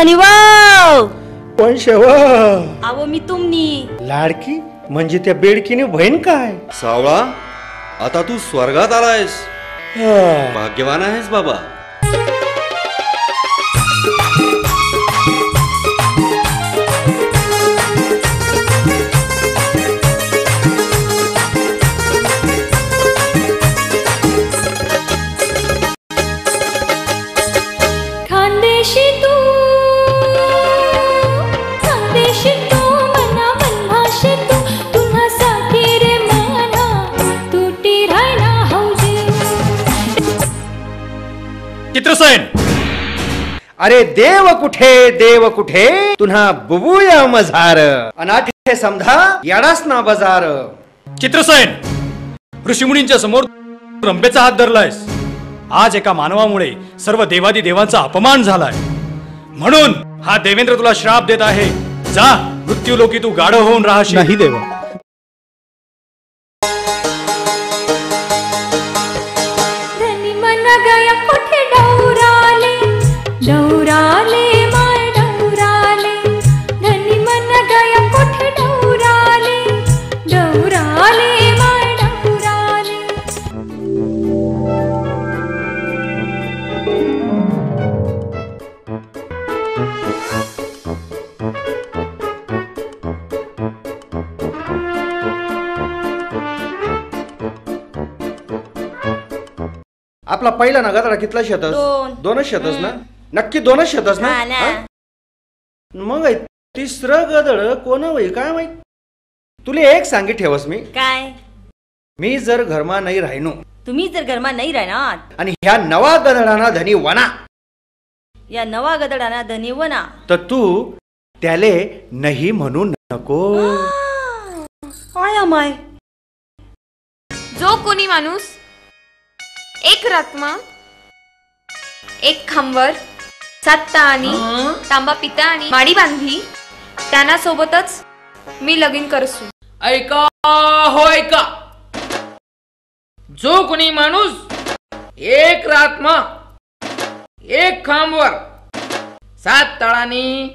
कोण शेव? अहो मी तुमनी लाडकी म्हणजे त्या बेडकीने बहीण काय? सावळा, आता तू स्वर्गात आलायस. भाग्यवान आहेस बाबा. चित्रसेन, अरे देव कुठे तुन्हा बुबुया मझार अनाठे समधा याडास ना बाजार. चित्रसेन, ऋषीमुनींच्या समोर रंभेचा हात धरलायस. आज एका मानवामुळे सर्व देवादी देवांचा अपमान झालाय. म्हणून हा देवेंद्र तुला श्राप देत आहे. जा, मृत्यूलोकी तू गाढ होऊन राहशील. नाही देवा. आपला पहिला ना गदडा कितला शेतस? दोनच शेतस ना? नक्की दोनच शेतस ना? मग तिसरं गदड कोण होई काय माहित? तुला एक सांगी ठेवस मी काय? मी जर घरमा नाही राहिनो, तुम्ही जर घरमा नाही राहणार आणि ह्या नवा गदडाना धनी वना, या नवा गदडाना धनी वना, तर तू त्याले नाही म्हणू नको. माय जो कोणी माणूस एक रात्मा एक खांबर 7 ताळानी तांबा पिता आणि माडी बांधली त्यांना सोबतच मी लगीन करसू. ऐका हो ऐका, जो कोणी माणूस एक रात्मा एक खांबवर 7 ताळानी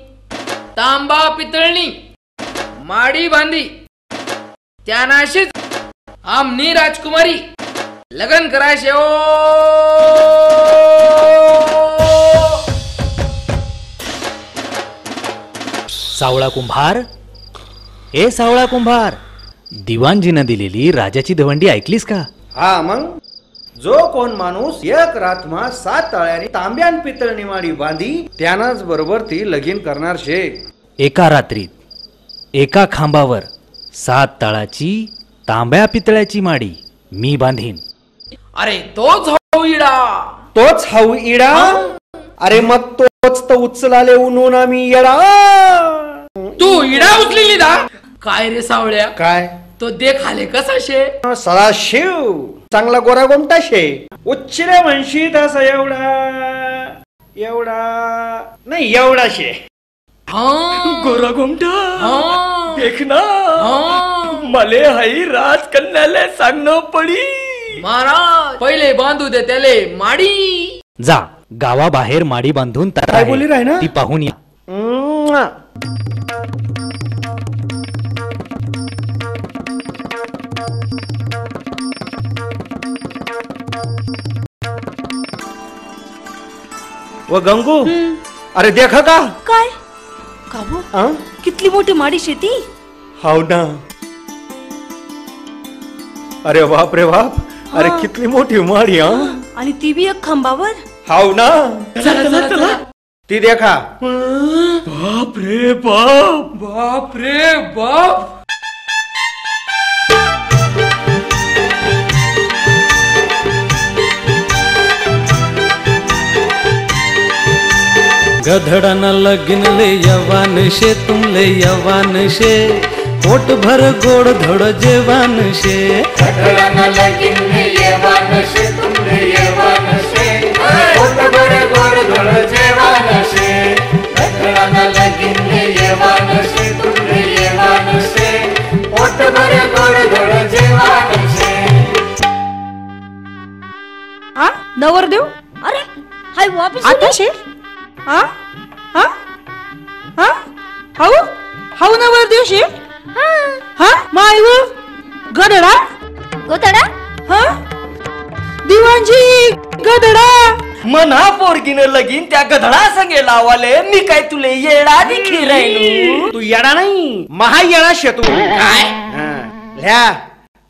तांबा पितळणी माडी बांधी त्यानाशीच आमनी राजकुमारी लगन करायचे. ओ सावळा कुंभार, ए सावळा कुंभार, दिवाणजीनं दिलेली राजाची दवंडी ऐकलीस का? हा, मग जो कोण माणूस एक रात्मा 7 ताळ्यानी तांब्यान पितळणी माडी बांधी त्यानाच बरोबर ती लगीन करणार शे. एका रात्रीत एका खांबावर 7 ताळाची तांब्या पितळ्याची माडी मी बांधीन. अरे तोच हाऊ इडा, तोच हाऊ इडा. अरे मग तोच तर उचलाले उन्हून आम्ही येडा. तू इडा उचलेली दा काय रे सावळ्या? काय तो देखाले कसा शे? सदाशिव चांगला गोरा गोमटा शे. उच्चरे म्हणशी तसा एवढा एवढा नाही एवढा शे. गोरा गोमटा देख ना, मले हाई राजकन्याले सांगणं पडी. महाराज पहिले बांधू दे त्याले माडी. जा, गावाबाहेर माडी बांधून काय बोली राय ना ती पाहून या. व गंगू, अरे देखा का काय काबू कितली मोठी माडी शेती. हाव ना. अरे बाप रे बाप, अरे कितली मोठी माडी. आणि ती बी एक खांबावर. हाव ना. ती देखा. बाप रे बाप, बाप रे बाप. गधड़ाना लगन ले यवान शे, तुम ले यवान शे, पोट भर गोड़ धड़ जेवान शे. गधड़ाना लगन ले यवान शे, तुम ले यवान शे, पोट भर गोड़ धड़ जेवान शे. गधड़ाना लगन ले यवान शे, तुम ले यवान शे, पोट भर गोड़ धड़ जेवान शे. नवरदेव, अरे हाय वापिस आता शे. हा हाऊ हाऊ नवर दिवशी हा माय व गदडा गोतडा हा दिवाणजी गदडा मना पोरगीनं लगीन त्या गधडा संगे लावाले मी काय तुले येडा दिखी राहिलो. तू येडा नाही महा येडा शेतू काय ल्या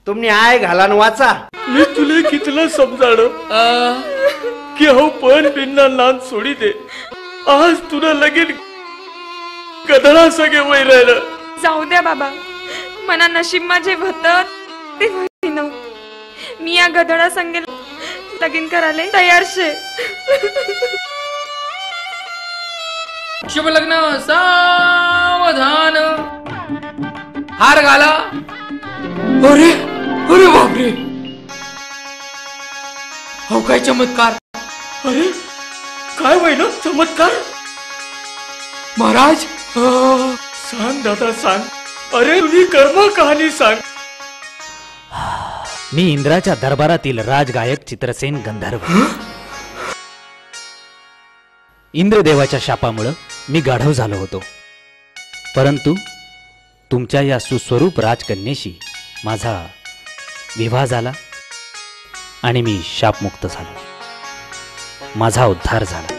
तुम्ही आय घाला न वाचा. मी तुले कितलं समजाड की हो पण बिन्ना नान सोडी दे. आज तुला लगीन गधडा सगळे वय राहिलं. जाऊ द्या बाबा, मना नशीब माझे भत ते होईन. मी या गधडा संगे लगीन करायला तयार शे. शुभ लग्न सावधान. हार घाला. अरे अरे बापरे, हो काय चमत्कार. अरे काय वय ना चमत्कार. महाराज सांग दादा सांग. अरे तुझी कर्म कहाणी सांग. मी इंद्राच्या दरबारातील राजगायक चित्रसेन गंधर्व. इंद्रदेवाच्या शापामुळे मी गाढव झालो होतो, परंतु तुमच्या या सुस्वरूप राजकन्येशी माझा विवाह झाला आणि मी शापमुक्त झालो. माझा उद्धार झाला.